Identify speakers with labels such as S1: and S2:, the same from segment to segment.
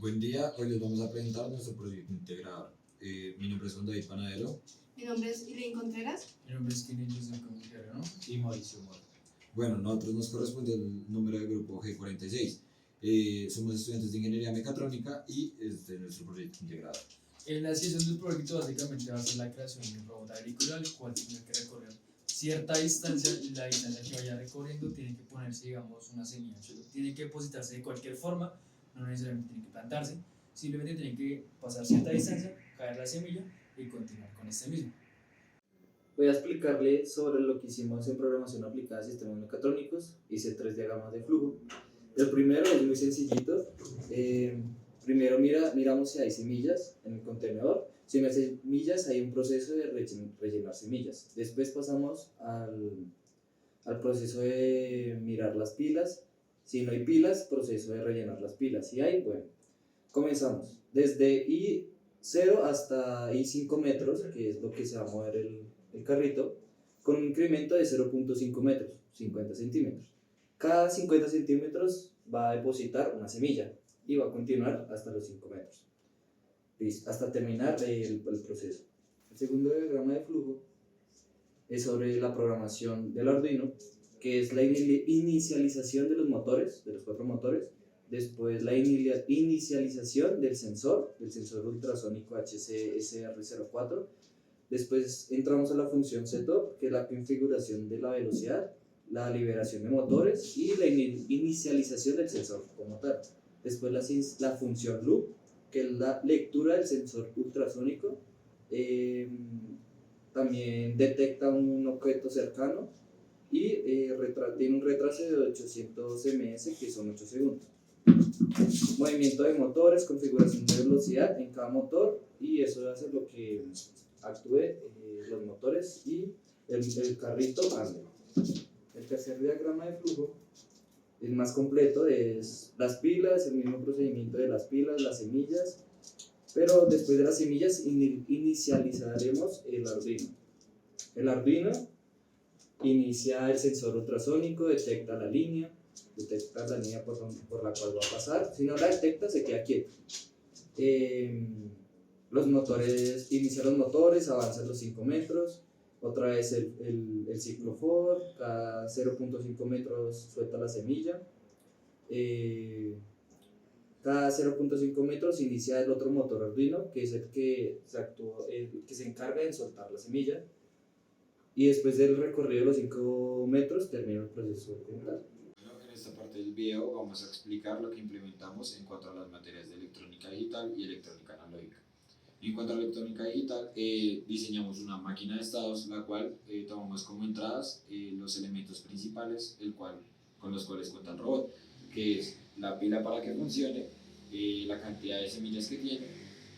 S1: Buen día, hoy les vamos a presentar nuestro proyecto integrador. Mi nombre es Juan David Panadero.
S2: Mi nombre es Elaine Contreras.
S3: Mi nombre es Kenneth Joseph Comunitario, ¿no?
S4: Y Mauricio Mora.
S1: Bueno, nosotros nos corresponde el número de grupo G46. Somos estudiantes de Ingeniería Mecatrónica y este es nuestro proyecto integrador.
S3: La decisión del proyecto básicamente va a ser la creación de un robot agrícola, el cual tiene que recorrer cierta distancia y la distancia que vaya recorriendo tiene que ponerse, digamos, una semilla. Tiene que depositarse de cualquier forma, no necesariamente tiene que plantarse, simplemente tiene que pasar cierta distancia, caer la semilla y continuar con este mismo.
S4: Voy a explicarle sobre lo que hicimos en programación aplicada a sistemas mecatrónicos. Hice 3 diagramas de flujo. El primero es muy sencillito. Primero miramos si hay semillas en el contenedor. Si no hay semillas, hay un proceso de rellenar semillas. Después pasamos al proceso de mirar las pilas. Si no hay pilas, proceso de rellenar las pilas. Si hay, bueno, comenzamos. Desde I0 hasta I5 metros, que es lo que se va a mover el carrito, con un incremento de 0.5 metros, 50 centímetros. Cada 50 centímetros va a depositar una semilla y va a continuar hasta los 5 metros, hasta terminar el proceso. El segundo diagrama de flujo es sobre la programación del Arduino, que es la inicialización de los motores, de los 4 motores. Después la inicialización del sensor ultrasónico HC-SR04. Después entramos a la función setup, que es la configuración de la velocidad, la liberación de motores y la inicialización del sensor como tal. Después la función loop, que es la lectura del sensor ultrasónico. También detecta un objeto cercano y tiene un retraso de 800 ms, que son 8 segundos. Movimiento de motores, configuración de velocidad en cada motor, y eso hace lo que actúe los motores y el carrito ande. El tercer diagrama de flujo, el más completo, es las pilas, el mismo procedimiento de las pilas, las semillas, pero después de las semillas inicializaremos el Arduino. El Arduino inicia el sensor ultrasónico, detecta la línea por la cual va a pasar. Si no la detecta, se queda quieto. Los motores, inicia los motores, avanza los 5 metros. Otra vez el ciclo for, cada 0.5 metros suelta la semilla. Cada 0.5 metros inicia el otro motor Arduino, que es el que se encarga de soltar la semilla. Y después del recorrido de los 5 metros termina el proceso como tal.
S1: En esta parte del video vamos a explicar lo que implementamos en cuanto a las materias de electrónica digital y electrónica analógica. En cuanto a electrónica digital, diseñamos una máquina de estados, la cual tomamos como entradas los elementos principales con los cuales cuenta el robot, que es la pila para que funcione, la cantidad de semillas que tiene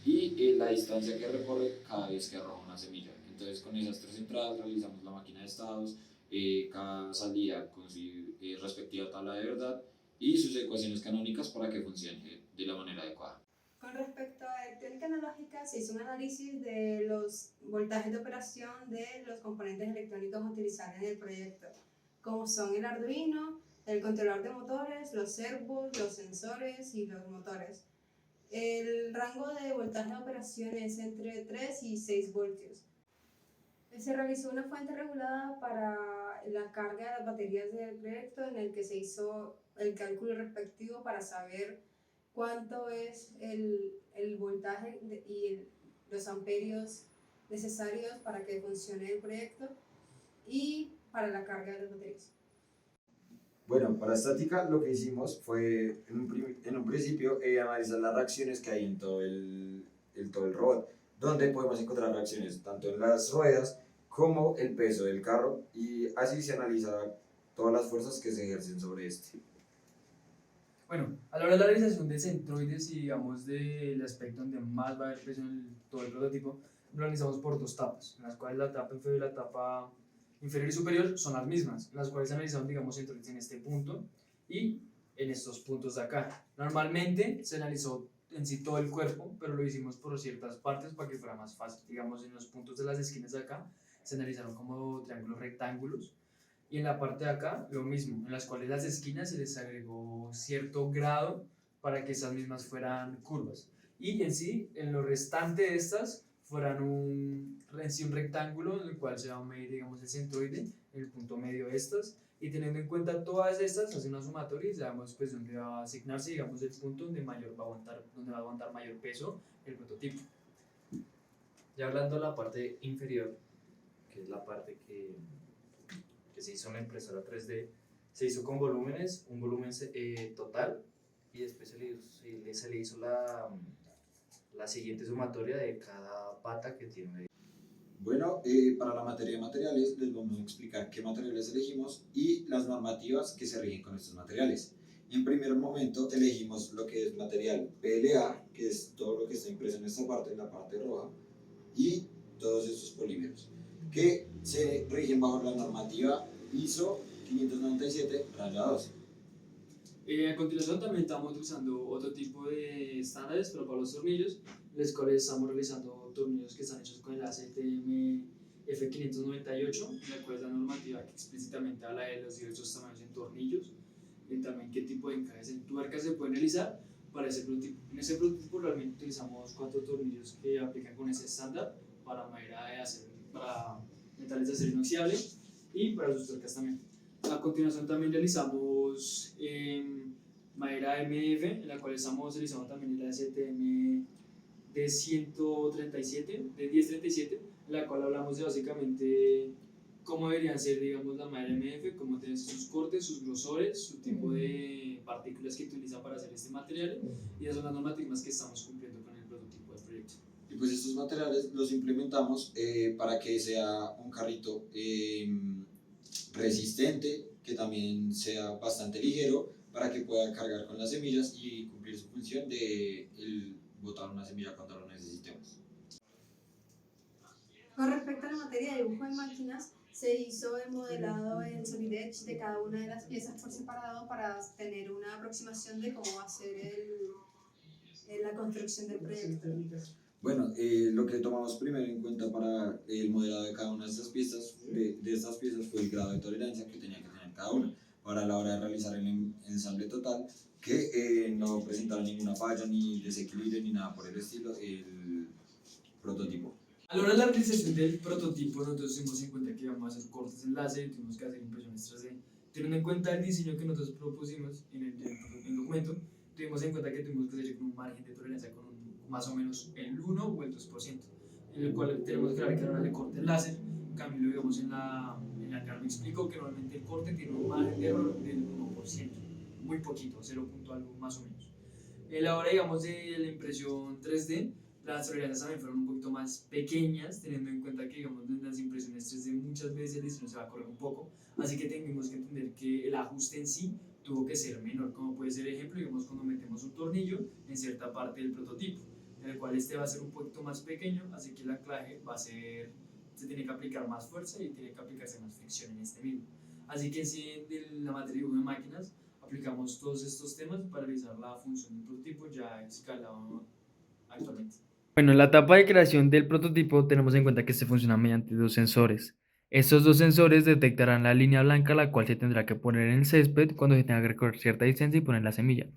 S1: y la distancia que recorre cada vez que arroja una semilla. Entonces, con esas 3 entradas realizamos la máquina de estados, cada salida con su respectiva tabla de verdad y sus ecuaciones canónicas para que funcione de la manera adecuada.
S2: Con respecto a electrónica analógica, se hizo un análisis de los voltajes de operación de los componentes electrónicos a utilizar en el proyecto, como son el Arduino, el controlador de motores, los servos, los sensores y los motores. El rango de voltaje de operación es entre 3 y 6 voltios. Se realizó una fuente regulada para la carga de las baterías del proyecto, en el que se hizo el cálculo respectivo para saber cuánto es el voltaje y los amperios necesarios para que funcione el proyecto y para la carga de las baterías.
S1: Bueno, para estática lo que hicimos fue en un principio analizar las reacciones que hay en todo el robot, donde podemos encontrar reacciones tanto en las ruedas como el peso del carro, y así se analiza todas las fuerzas que se ejercen sobre este.
S3: Bueno, a la hora de la realización de centroides y digamos del aspecto donde más va a haber peso en todo el prototipo, lo realizamos por 2 tapas, en las cuales la tapa inferior y la tapa inferior y superior son las mismas, en las cuales analizamos, digamos, centroides en este punto y en estos puntos de acá. Normalmente se analizó en sí todo el cuerpo, pero lo hicimos por ciertas partes para que fuera más fácil. Digamos, en los puntos de las esquinas de acá se analizaron como triángulos rectángulos, y en la parte de acá lo mismo, en las cuales las esquinas se les agregó cierto grado para que esas mismas fueran curvas. Y en sí, en lo restante de estas, fueran en sí un rectángulo en el cual se va a medir, digamos, el centroide, el punto medio de estas, y teniendo en cuenta todas estas, hace una sumatoria y sabemos pues dónde va a asignarse, digamos, el punto donde va a aguantar mayor peso el prototipo.
S5: Ya hablando de la parte inferior, que es la parte que se hizo en la impresora 3D, se hizo con volúmenes, un volumen total, y después se le hizo la siguiente sumatoria de cada pata que tiene.
S1: Bueno, para la materia de materiales les vamos a explicar qué materiales elegimos y las normativas que se rigen con estos materiales. En primer momento elegimos lo que es material PLA, que es todo lo que está impreso en esta parte, en la parte roja, y todos estos polímeros, que se rigen bajo la normativa ISO 597-12.
S3: A continuación también estamos utilizando otro tipo de estándares, pero para los tornillos, los cuales estamos realizando tornillos que están hechos con el ACTM F598, la cual es la normativa que explícitamente habla de los diversos tamaños en tornillos y también qué tipo de encajes en tuercas se pueden realizar para ese prototipo. En ese prototipo realmente utilizamos 4 tornillos que aplican con ese estándar para madera de acero, para metales de acero inoxidable y para sus tuercas también. A continuación también realizamos madera MDF, en la cual estamos realizando también el ASTM de 1037, en la cual hablamos de básicamente cómo deberían ser, digamos, la madera MDF, cómo tienen sus cortes, sus grosores, su tipo de partículas que utiliza para hacer este material, y esas son las normativas que estamos cumpliendo con el prototipo del proyecto.
S1: Y pues estos materiales los implementamos para que sea un carrito resistente, que también sea bastante ligero, para que pueda cargar con las semillas y cumplir su función de botar una semilla cuando lo necesitemos.
S2: Con respecto a la materia de dibujo en máquinas, se hizo el modelado en Solid Edge de cada una de las piezas por separado para tener una aproximación de cómo va a ser la construcción del proyecto.
S1: Bueno, lo que tomamos primero en cuenta para el modelado de cada una de estas piezas, fue el grado de tolerancia que tenía que tener cada una para la hora de realizar el ensamble total, que no presentara ninguna falla, ni desequilibrio, ni nada por el estilo, el prototipo.
S3: A la hora de la realización del prototipo, nosotros tuvimos en cuenta que íbamos a hacer cortes en láser y tuvimos que hacer impresiones 3D. Teniendo en cuenta el diseño que nosotros propusimos en el documento, tuvimos en cuenta que tuvimos que hacer con un margen de tolerancia con más o menos el 1 o el 2%, en el cual tenemos que ver que a la hora de corte en láser, en cambio lo digamos en la que me explico que normalmente el corte tiene un margen de error del 1%, muy poquito, 0. Algo más o menos. En la hora, digamos, de la impresión 3D, las tolerancias también fueron un poquito más pequeñas, teniendo en cuenta que, digamos, en las impresiones 3D muchas veces el diseño se va a correr un poco, así que tenemos que entender que el ajuste en sí tuvo que ser menor, como puede ser ejemplo, digamos, cuando metemos un tornillo en cierta parte del prototipo, en el cual este va a ser un poquito más pequeño, así que el anclaje se tiene que aplicar más fuerza y tiene que aplicarse más fricción en este mismo. Así que en sí, en la materia de dibujo de máquinas, aplicamos todos estos temas para realizar la función del prototipo ya escalado actualmente. Bueno, en la etapa de creación del prototipo tenemos en cuenta que este funciona mediante 2 sensores. Estos 2 sensores detectarán la línea blanca, la cual se tendrá que poner en el césped cuando se tenga que recorrer cierta distancia y poner la semilla.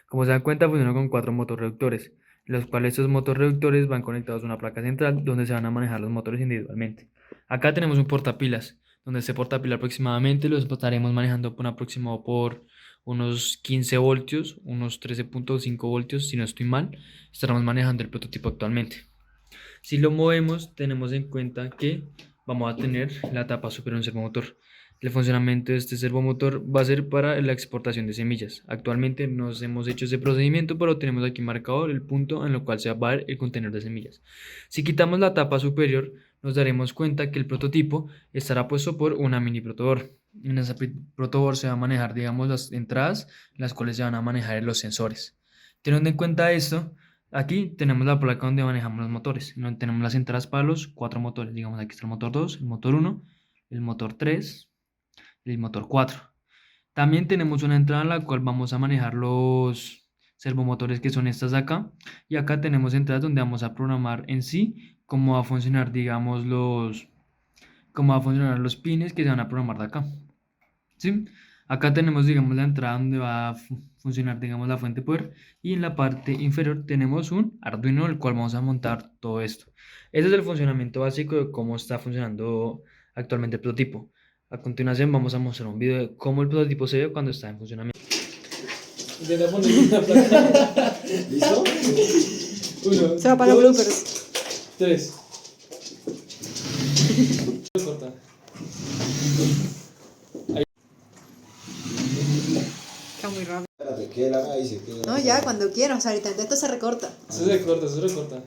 S3: Como se dan cuenta, funciona con 4 motorreductores, los cuales estos motorreductores van conectados a una placa central donde se van a manejar los motores individualmente. Acá tenemos un portapilas, donde este portapilas aproximadamente lo estaremos manejando por un aproximado por unos 15 voltios, unos 13.5 voltios, si no estoy mal, estaremos manejando el prototipo actualmente. Si lo movemos, tenemos en cuenta que vamos a tener la tapa superior de un servomotor. El funcionamiento de este servomotor va a ser para la exportación de semillas. Actualmente no hemos hecho ese procedimiento, pero tenemos aquí marcado el punto en el cual se va a ver el contenedor de semillas. Si quitamos la tapa superior, nos daremos cuenta que el prototipo estará puesto por una mini protoboard. En esa protoboard se va a manejar, digamos, las entradas, las cuales se van a manejar los sensores. Teniendo en cuenta esto, aquí tenemos la placa donde manejamos los motores. Donde tenemos las entradas para los 4 motores. Digamos, aquí está el motor 2, el motor 1, el motor 3 y el motor 4. También tenemos una entrada en la cual vamos a manejar los servomotores, que son estas de acá. Y acá tenemos entradas donde vamos a programar en sí cómo va a funcionar, digamos, cómo va a funcionar los pines que se van a programar de acá. ¿Sí? Acá tenemos, digamos, la entrada donde va a funcionar, digamos, la fuente de poder. Y en la parte inferior tenemos un Arduino, el cual vamos a montar todo esto. Ese es el funcionamiento básico de cómo está funcionando actualmente el prototipo. A continuación vamos a mostrar un video de cómo el prototipo se ve cuando está en funcionamiento.
S6: Intenta ponerle una placa.
S4: ¿Listo?
S6: 1,
S2: Se va para los bloopers.
S6: 3. Corta.
S2: Está muy rápido.
S1: Espérate, que él haga y se quede.
S2: No, ya, cuando quieras. O sea, ahorita esto se recorta.
S6: Eso se corta, eso se recorta.